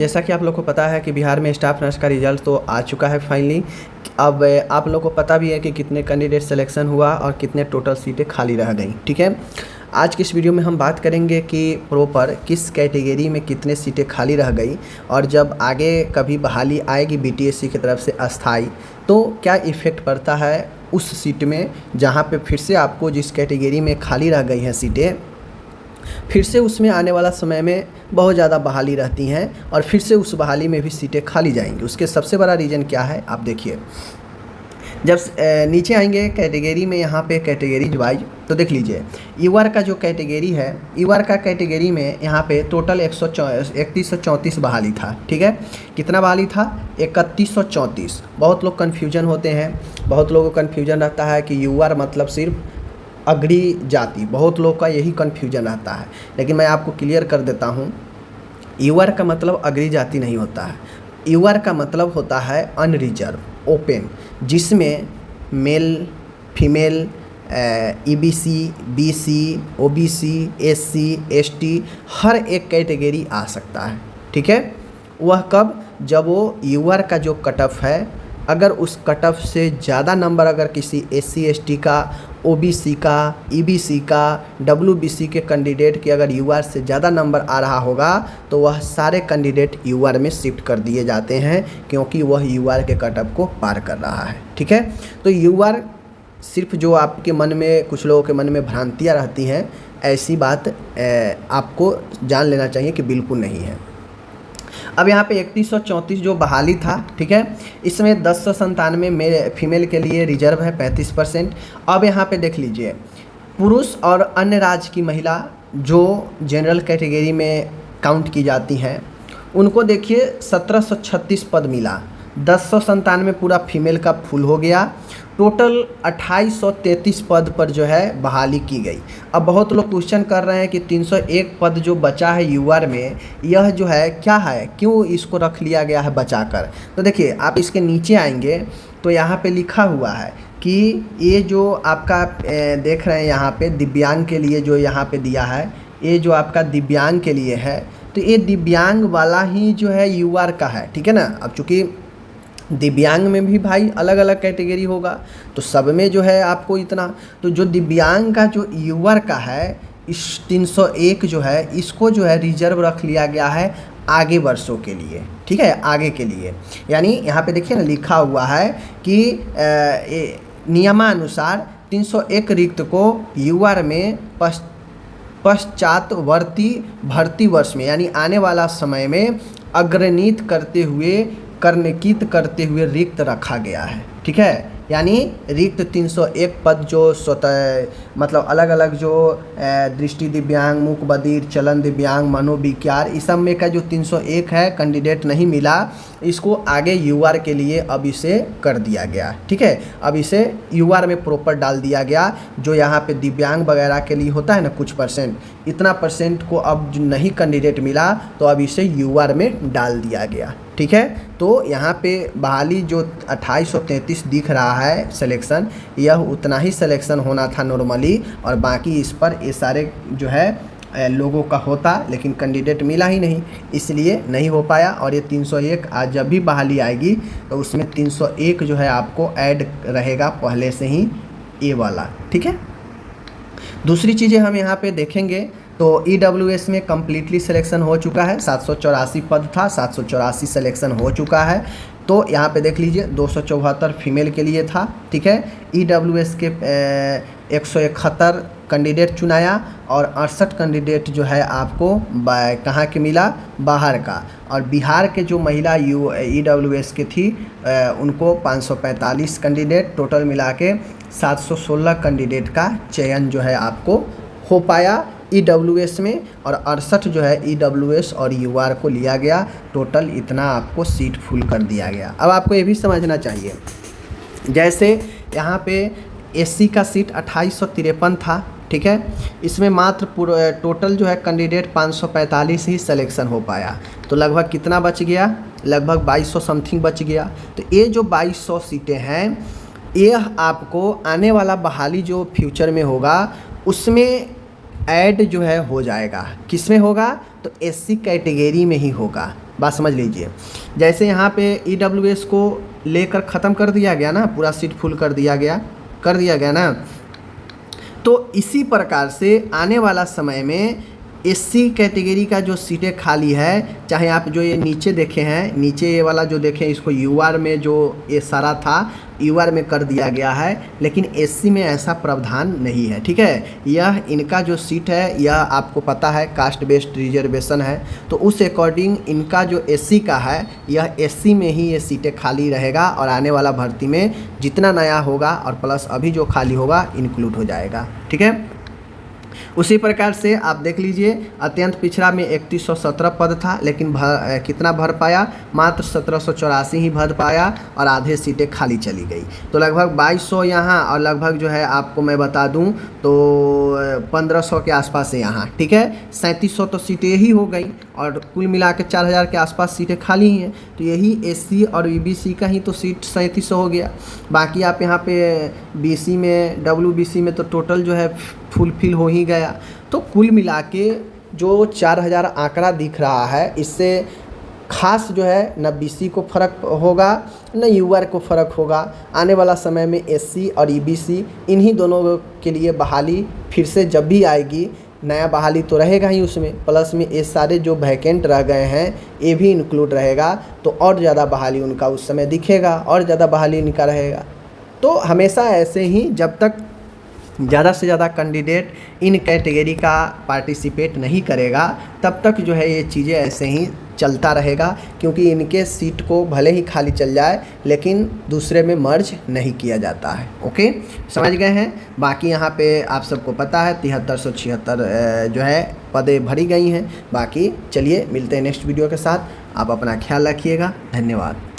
जैसा कि आप लोग को पता है कि बिहार में स्टाफ नर्स का रिजल्ट तो आ चुका है फाइनली। अब आप लोग को पता भी है कि कितने कैंडिडेट सिलेक्शन हुआ और कितने टोटल सीटें खाली रह गई। ठीक है, आज की इस वीडियो में हम बात करेंगे कि प्रॉपर किस कैटेगरी में कितने सीटें खाली रह गई और जब आगे कभी बहाली आएगी बीटीएससी की तरफ से अस्थाई तो क्या इफ़ेक्ट पड़ता है उस सीट में, जहाँ पे फिर से आपको जिस कैटेगरी में खाली रह गई हैं सीटें फिर से उसमें आने वाला समय में बहुत ज़्यादा बहाली रहती हैं और फिर से उस बहाली में भी सीटें खाली जाएंगी। उसके सबसे बड़ा रीज़न क्या है आप देखिए। जब नीचे आएंगे कैटेगरी में, यहाँ पे कैटेगरीज वाइज तो देख लीजिए ईवर का जो कैटेगरी है, ईवर का कैटेगरी में यहाँ पे टोटल 3134 बहाली था। ठीक है, कितना बहाली था? 3134। बहुत लोग कन्फ्यूजन होते हैं, बहुत लोगों को कन्फ्यूजन रहता है कि यूआर मतलब सिर्फ अग्री जाति, बहुत लोग का यही कन्फ्यूजन रहता है, लेकिन मैं आपको क्लियर कर देता हूँ यूआर का मतलब अग्री जाति नहीं होता है। यूआर का मतलब होता है अनरिजर्व ओपन, जिसमें male female EBC BC OBC SC ST हर एक कैटेगरी आ सकता है। ठीक है, वह कब? जब वो यूआर का जो कट ऑफ है, अगर उस कट ऑफ से ज़्यादा नंबर अगर किसी एससी एसटी का, ओबीसी का, ईबीसी का, डब्ल्यूबीसी के कैंडिडेट के अगर यूआर से ज़्यादा नंबर आ रहा होगा तो वह सारे कैंडिडेट यूआर में शिफ्ट कर दिए जाते हैं, क्योंकि वह यूआर के कट ऑफ को पार कर रहा है। ठीक है, तो यूआर सिर्फ जो आपके मन में, कुछ लोगों के मन में भ्रांतियाँ रहती हैं, ऐसी बात आपको जान लेना चाहिए कि बिल्कुल नहीं है। अब यहाँ पे 3134 जो बहाली था, ठीक है, इसमें 1097 मेल फीमेल के लिए रिजर्व है 35%। अब यहाँ पे देख लीजिए पुरुष और अन्य राज्य की महिला जो जनरल कैटेगरी में काउंट की जाती हैं उनको देखिए 1736 पद मिला, 1097 पूरा फीमेल का फुल हो गया, टोटल 2833 पद पर जो है बहाली की गई। अब बहुत लोग क्वेश्चन कर रहे हैं कि 301 पद जो बचा है यूआर में, यह जो है क्या है, क्यों इसको रख लिया गया है बचाकर? तो देखिए आप इसके नीचे आएंगे तो यहाँ पे लिखा हुआ है कि ये जो आपका देख रहे हैं यहाँ पे दिव्यांग के लिए जो यहाँ पे दिया है, ये जो आपका दिव्यांग के लिए है, तो ये दिव्यांग वाला ही जो है यूआर का है। ठीक है ना, अब चूँकि दिव्यांग में भी भाई अलग अलग कैटेगरी होगा तो सब में जो है आपको इतना, तो जो दिव्यांग का जो यूआर का है इस 301 जो है इसको जो है रिजर्व रख लिया गया है आगे वर्षों के लिए। ठीक है, आगे के लिए, यानी यहाँ पे देखिए ना लिखा हुआ है कि नियमानुसार 301 रिक्त को यूआर में पश्चातवर्ती भर्ती वर्ष में, यानी आने वाला समय में अग्रणित करते हुए रिक्त रखा गया है। ठीक है, यानी रिक्त 301 पद जो स्वतः मतलब अलग अलग जो दृष्टि दिव्यांग, मूक बधिर, चलन दिव्यांग, मनोविकार, इस सब में का जो 301 है कैंडिडेट नहीं मिला, इसको आगे यूआर के लिए अब इसे कर दिया गया। ठीक है, अब इसे यूआर में प्रॉपर डाल दिया गया। जो यहाँ पे दिव्यांग वगैरह के लिए होता है ना कुछ परसेंट, इतना परसेंट को अब जो नहीं कैंडिडेट मिला तो अब इसे यूआर में डाल दिया गया। ठीक है, तो यहाँ पे बहाली जो 2833 दिख रहा है सिलेक्शन, यह उतना ही सिलेक्शन होना था नॉर्मली, और बाकी इस पर ये सारे जो है लोगों का होता, लेकिन कैंडिडेट मिला ही नहीं, इसलिए नहीं हो पाया। और ये 301 आज जब भी बहाली आएगी तो उसमें 301 जो है आपको ऐड रहेगा पहले से ही ये वाला। ठीक है, दूसरी चीज़ें हम यहाँ पे देखेंगे तो ईडब्ल्यूएस में कम्प्लीटली सिलेक्शन हो चुका है, 784 पद था, 784 सिलेक्शन हो चुका है। तो यहाँ पे देख लीजिए 274 फीमेल के लिए था। ठीक है, ईडब्ल्यूएस के 171 कैंडिडेट चुनाया और 68 कैंडिडेट जो है आपको कहाँ के मिला? बाहर का। और बिहार के जो महिला ईडब्ल्यूएस के थी उनको 545 कैंडिडेट, टोटल मिला के 716 कैंडिडेट का चयन जो है आपको हो पाया ईडब्ल्यूएस में, और 68 जो है ईडब्ल्यूएस और यूआर को लिया गया, टोटल इतना आपको सीट फुल कर दिया गया। अब आपको ये भी समझना चाहिए, जैसे यहाँ पे एससी का सीट 2853 था। ठीक है, इसमें मात्र टोटल जो है कैंडिडेट 545 ही सिलेक्शन हो पाया, तो लगभग कितना बच गया? लगभग 2200 समथिंग बच गया। तो ये जो 2200 सीटें हैं, ये आपको आने वाला बहाली जो फ्यूचर में होगा उसमें ऐड जो है हो जाएगा। किस में होगा? तो एससी कैटेगरी में ही होगा। बात समझ लीजिए। जैसे यहाँ पे EWS को लेकर ख़त्म कर दिया गया ना, पूरा सीट फुल कर दिया गया ना, तो इसी प्रकार से आने वाला समय में SC कैटेगरी का जो सीटें खाली है, चाहे आप जो ये नीचे देखे हैं, नीचे ये वाला जो देखें, इसको UR में जो ये सारा था UR में कर दिया गया है, लेकिन SC में ऐसा प्रावधान नहीं है। ठीक है, यह इनका जो सीट है यह आपको पता है कास्ट बेस्ड रिजर्वेशन है, तो उस अकॉर्डिंग इनका जो SC का है यह SC में ही ये सीटें खाली रहेगा और आने वाला भर्ती में जितना नया होगा और प्लस अभी जो खाली होगा इंक्लूड हो जाएगा। ठीक है, उसी प्रकार से आप देख लीजिए, अत्यंत पिछड़ा में 3117 पद था, लेकिन कितना भर पाया, मात्र 1784 ही भर पाया और आधे सीटें खाली चली गई। तो लगभग 2200 यहाँ और लगभग जो है आपको मैं बता दूं तो 1500 के आसपास है यहाँ। ठीक है, 3700 तो सीटें ही हो गई और कुल मिला के 4000 के आसपास सीटें खाली ही हैं। तो यही SC और EBC का ही तो सीट 3700 हो गया। बाकी आप यहाँ पे BC में, WBC में तो टोटल जो है फुलफिल हो ही गया। तो कुल मिला के जो 4000 आंकड़ा दिख रहा है, इससे खास जो है न BC को फ़र्क होगा न UR को फ़र्क होगा। आने वाला समय में SC और EBC इन्हीं दोनों के लिए बहाली फिर से जब भी आएगी, नया बहाली तो रहेगा ही उसमें, प्लस में ये सारे जो वैकेंट रह गए हैं ये भी इंक्लूड रहेगा, तो और ज़्यादा बहाली उनका उस समय दिखेगा और ज़्यादा बहाली इनका रहेगा। तो हमेशा ऐसे ही जब तक ज़्यादा से ज़्यादा कैंडिडेट इन कैटेगरी का पार्टिसिपेट नहीं करेगा तब तक जो है ये चीज़ें ऐसे ही चलता रहेगा, क्योंकि इनके सीट को भले ही खाली चल जाए लेकिन दूसरे में मर्ज नहीं किया जाता है। ओके, समझ गए हैं। बाकी यहाँ पे आप सबको पता है 7376 जो है पदें भरी गई हैं। बाकी चलिए मिलते हैं नेक्स्ट वीडियो के साथ। आप अपना ख्याल रखिएगा। धन्यवाद।